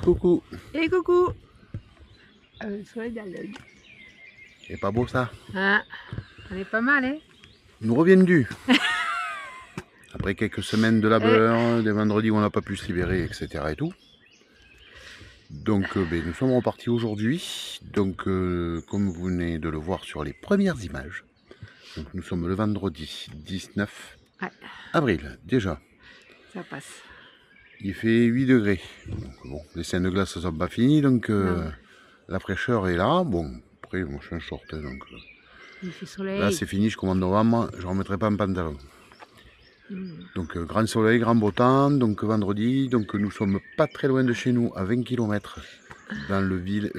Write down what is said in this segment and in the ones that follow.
coucou. Et coucou. Le soleil dans l'œil. C'est pas beau ça? Ah, on est pas mal, hein? Nous reviennent du. Après quelques semaines de labeur, des vendredis où on n'a pas pu se libérer, etc. et tout. Donc nous sommes repartis aujourd'hui. Donc comme vous venez de le voir sur les premières images, donc, nous sommes le vendredi 19 avril déjà. Ça passe. Il fait 8 degrés. Donc, bon, les scènes de glace ne sont pas finies, donc la fraîcheur est là. Bon, après moi je suis en short, donc il fait soleil. Là c'est fini, je commande novembre, je ne remettrai pas un pantalon. Donc grand soleil, grand beau temps, donc vendredi, donc nous sommes pas très loin de chez nous, à 20 km dans le village,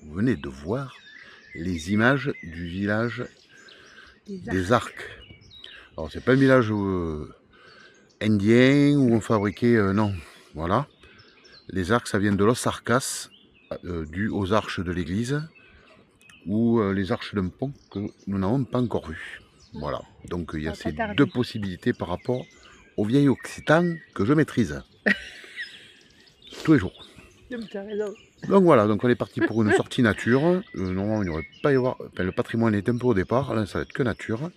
vous venez de voir les images du village des Arcs. Alors c'est pas un village indien où on fabriquait, non, voilà. Les Arcs ça vient de Los Arcas, dû aux arches de l'église, ou les arches d'un pont que nous n'avons pas encore vu. Voilà, donc il y a ces deux possibilités par rapport au vieil occitan que je maîtrise tous les jours. Donc voilà, donc on est parti pour une sortie nature. Normalement il n'y aurait pas y avoir, enfin, le patrimoine est un peu au départ, là ça va être que nature.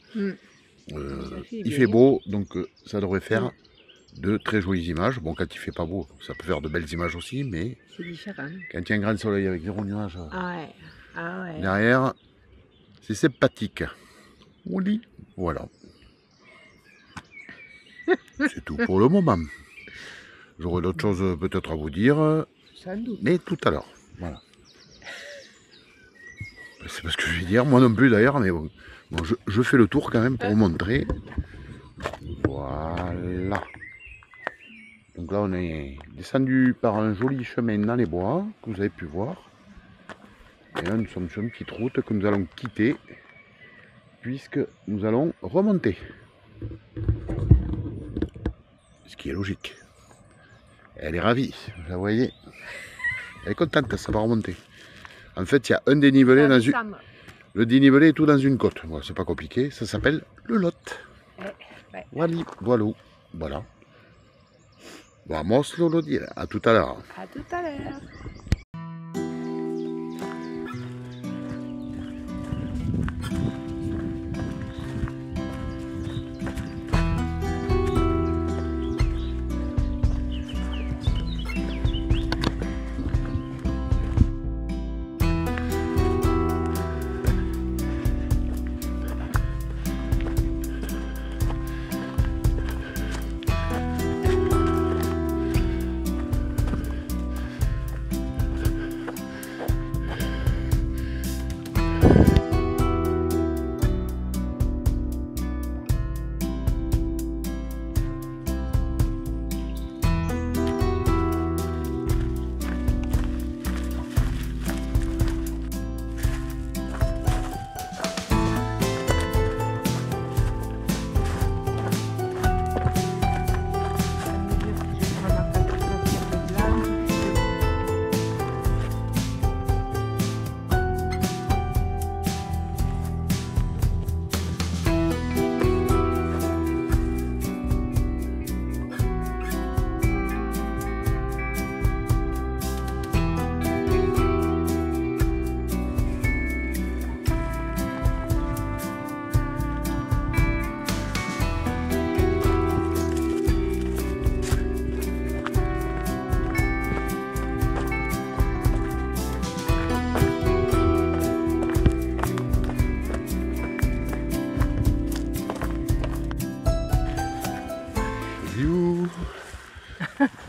Il fait beau, donc ça devrait faire de très jolies images. Bon, quand il fait pas beau, ça peut faire de belles images aussi, mais quand il y a un grand soleil avec zéro nuage derrière, c'est sympathique. On lit, voilà. C'est tout pour le moment. J'aurai d'autres choses peut-être à vous dire, mais tout à l'heure. Voilà. C'est pas ce que je vais dire, moi non plus d'ailleurs, mais bon, je fais le tour quand même pour vous montrer. Voilà. Donc là on est descendu par un joli chemin dans les bois, que vous avez pu voir. Et là nous sommes sur une petite route que nous allons quitter, puisque nous allons remonter. Ce qui est logique. Elle est ravie, vous la voyez. Elle est contente, ça va remonter. En fait, il y a un dénivelé dans une... Le dénivelé est tout dans une côte. Bon, c'est pas compliqué, ça s'appelle le Lot. Voilà. Voilà. Vamos lo dire. À tout à l'heure. À tout à l'heure.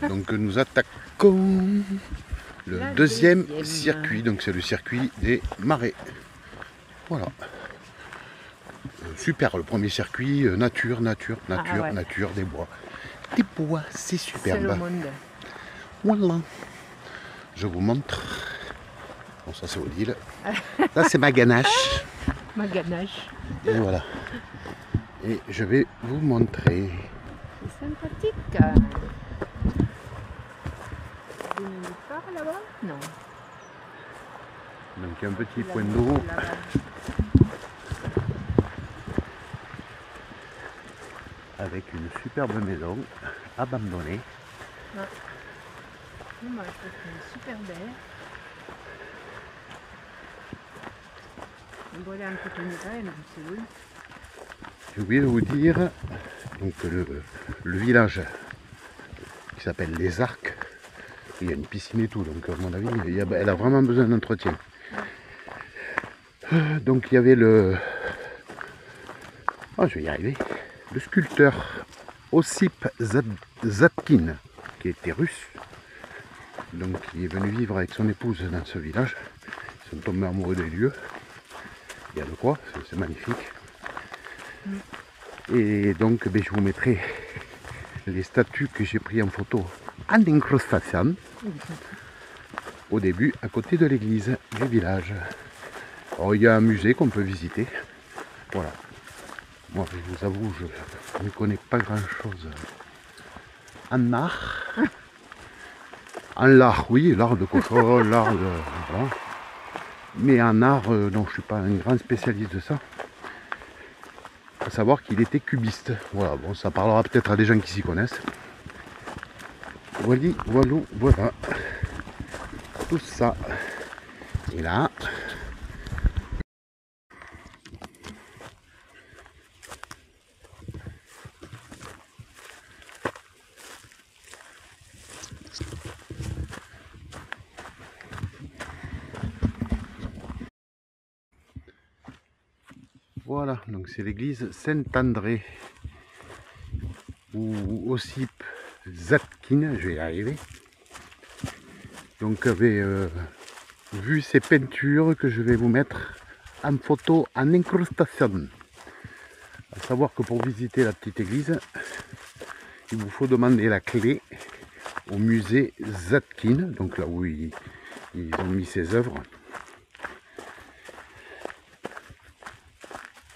Donc nous attaquons le deuxième circuit, donc c'est le circuit des marais. Voilà. Super, le premier circuit, nature, des bois. Des bois, c'est superbe. C'est le monde. Voilà. Je vous montre. Bon, ça c'est Odile. Là c'est ma ganache. Ma ganache. Et voilà. Et je vais vous montrer. C'est sympathique. Par là-bas? Non. Donc il y a un petit point d'eau. Avec une superbe maison abandonnée. Moi, je trouve qu'elle est super belle. On doit aller un peu comme ça, mais c'est loin. J'ai oublié de vous dire, donc le village qui s'appelle Les Arcs, il y a une piscine et tout, donc à mon avis, elle a vraiment besoin d'entretien. Donc il y avait le... Oh, je vais y arriver. Le sculpteur Ossip Zadkine, qui était russe, donc il est venu vivre avec son épouse dans ce village. Ils sont tombés amoureux des lieux. Il y a de quoi, c'est magnifique. Et donc je vous mettrai les statues que j'ai pris en photo en incrustation au début à côté de l'église du village. Alors, il y a un musée qu'on peut visiter. Voilà. Moi je vous avoue, je ne connais pas grand chose en art. En l'art, oui, l'art de cochon, l'art de... Voilà. Mais en art, non, je ne suis pas un grand spécialiste de ça. Il faut savoir qu'il était cubiste. Voilà, bon, ça parlera peut-être à des gens qui s'y connaissent. Voilà, voilà. Tout ça. Et là... Voilà, donc c'est l'église Saint-André ou Ossip Zadkine, je vais y arriver. Donc avait vu ces peintures que je vais vous mettre en photo en incrustation. À savoir que pour visiter la petite église, il vous faut demander la clé au musée Zadkine, donc là où ils ont mis ses œuvres.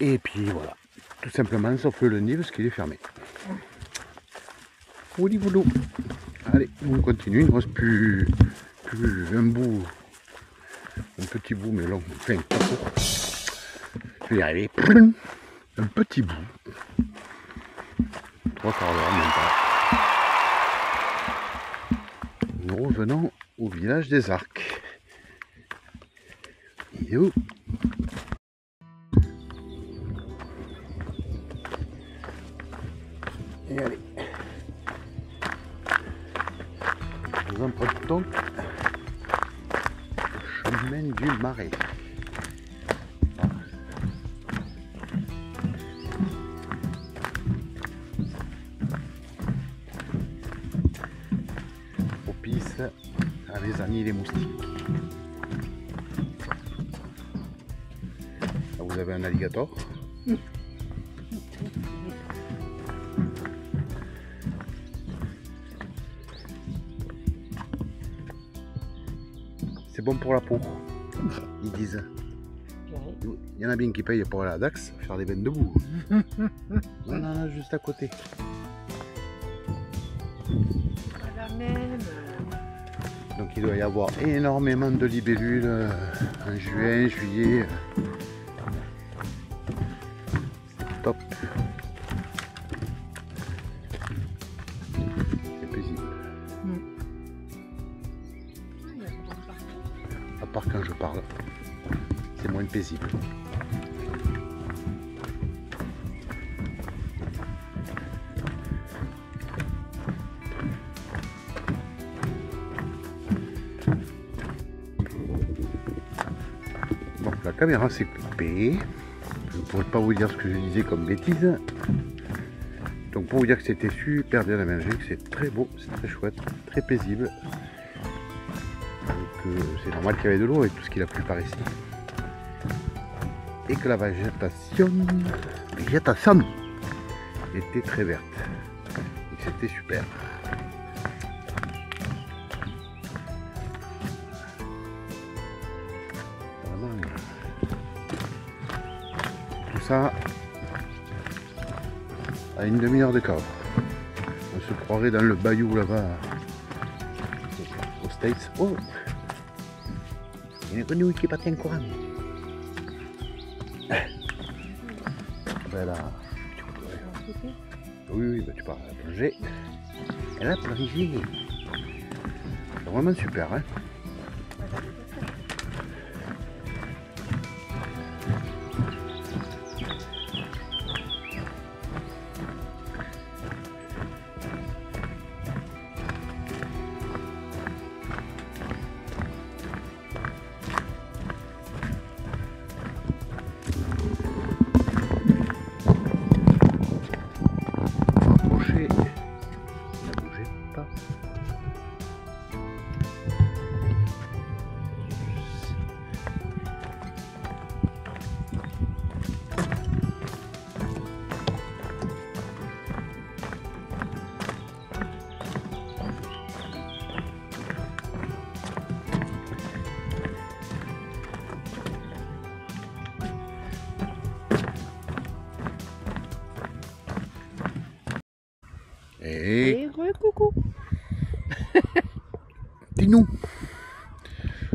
Et puis voilà, tout simplement, sauf le nid parce qu'il est fermé. Ouli boulot. Allez, on continue, il ne reste plus un bout, un petit bout, mais long, enfin pas court. Je vais y arriver. Un petit bout. 3 quarts d'heure, même pas. Nous revenons au village des Arcs. Il est où ? Et allez, nous empruntons le chemin du Marais. Propice à les amis les moustiques. Là vous avez un alligator. C'est bon pour la peau, ils disent. Il y en a bien qui payent pour aller à Dax, faire des bains debout. Non, non, non, juste à côté. Pas la même. Donc il doit y avoir énormément de libellules en juin, juillet. C'est top. C'est paisible. À part quand je parle, c'est moins paisible. Bon, la caméra s'est coupée. Je ne pourrais pas vous dire ce que je disais comme bêtise. Donc pour vous dire que c'était super bien aménagé, que c'est très beau, c'est très chouette, très paisible. C'est normal qu'il y avait de l'eau avec tout ce qu'il a plu par ici. Et que la végétation était très verte. Et que c'était super. Vraiment, tout ça à une demi-heure de cave. On se croirait dans le bayou là-bas aux States. Oh, il y a une grenouille qui est partie en courant. Ben là, oui, ben tu pars à la plongée. Elle a plongé. C'est vraiment super, hein. Approchez. Ne bougez pas. Et coucou. dis-nous.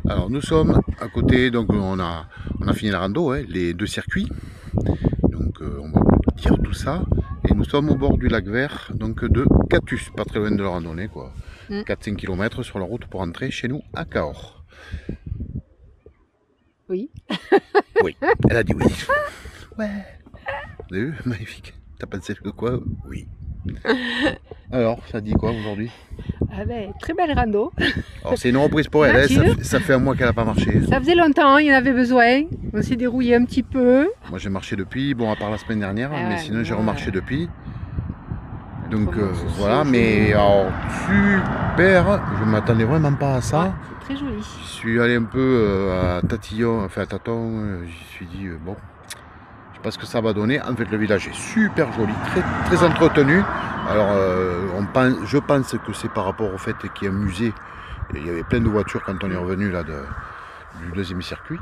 Alors nous sommes à côté, donc on a fini la rando, hein, les 2 circuits. Donc on va vous dire tout ça. Et nous sommes au bord du lac Vert, donc de Catus, pas très loin de la randonnée, quoi. 4-5 km sur la route pour entrer chez nous à Cahors. Oui. Oui, elle a dit oui. Ouais. Vous avez vu? Magnifique. T'as pensé de quoi? Oui. Alors, ça dit quoi aujourd'hui? Ah ben, très belle rando. Alors c'est une reprise pour elle, hein, ça fait un mois qu'elle n'a pas marché. Ça faisait longtemps, il y en avait besoin. On s'est dérouillé un petit peu. Moi j'ai marché depuis, bon à part la semaine dernière, mais sinon j'ai remarché depuis. Donc voilà, mais alors super, je m'attendais vraiment pas à ça. Ouais, c'est très joli. Je suis allé un peu à tatillon, enfin à tâton, je me suis dit bon, je sais pas ce que ça va donner. En fait le village est super joli, très entretenu. Alors je pense que c'est par rapport au fait qu'il y a un musée. Et il y avait plein de voitures quand on est revenu là du 2e circuit.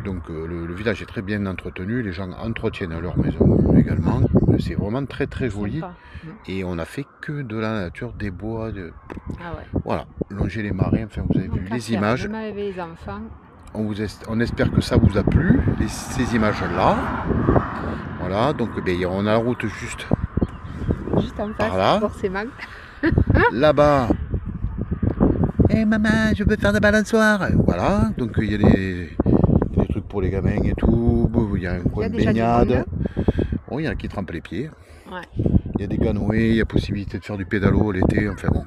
Donc le village est très bien entretenu, les gens entretiennent leur maison également. C'est vraiment très joli. Sympa. Et on a fait que de la nature, des bois, Ah ouais. voilà, longer les marais, enfin vous avez vu les images. Même avec les enfants. On espère que ça vous a plu, ces images-là. Voilà, donc on a la route juste en face, là. Forcément. Là-bas. Eh maman, je peux faire de balançoire. Voilà, donc il y a des trucs pour les gamins et tout. Il y a un coin de baignade. Bon, il y en a qui trempent les pieds. Ouais. Il y a des canoës, il y a possibilité de faire du pédalo l'été. Enfin bon,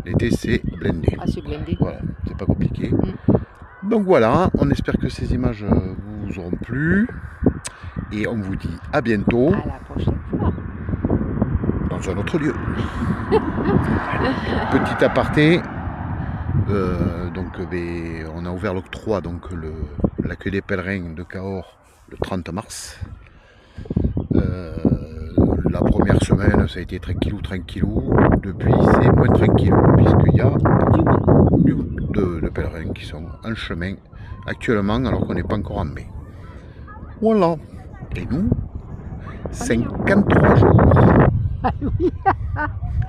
l'été c'est blindé. Ah, c'est blindé. Voilà, c'est pas compliqué. Donc voilà, on espère que ces images vous auront plu. Et on vous dit à bientôt. À la prochaine fois. Dans un autre lieu. Petit aparté. Donc on a ouvert l'octroi, donc l'accueil des pèlerins de Cahors le 30 mars. La première semaine ça a été tranquillou. Depuis c'est moins tranquillou puisqu'il y a de pèlerins qui sont en chemin actuellement alors qu'on n'est pas encore en mai. Voilà. Et nous, 53 jours. Ah oui.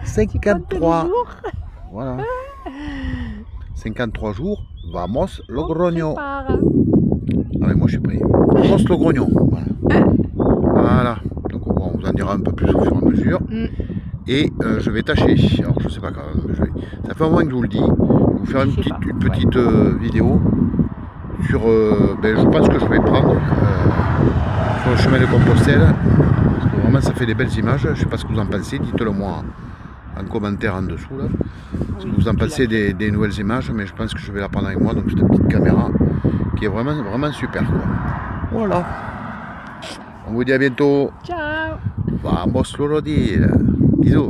53. Voilà. 53 jours, vamos Logroño. Ah mais moi je suis prêt. Vamos Logroño. Voilà. Voilà. Donc on vous en dira un peu plus au fur et à mesure. Et je vais tâcher. Alors je sais pas quand même. Ça fait un moment que je vous le dis. Je vais vous faire une petite vidéo sur. Je pense que je vais prendre sur le chemin de Compostelle. Parce que vraiment ça fait des belles images. Je sais pas ce que vous en pensez. Dites-le moi en commentaire en dessous là. Ce que vous en pensez des nouvelles images, mais je pense que je vais la prendre avec moi, donc cette petite caméra qui est vraiment super quoi. Voilà. On vous dit à bientôt. Ciao. Vamos lo dire. Bisous.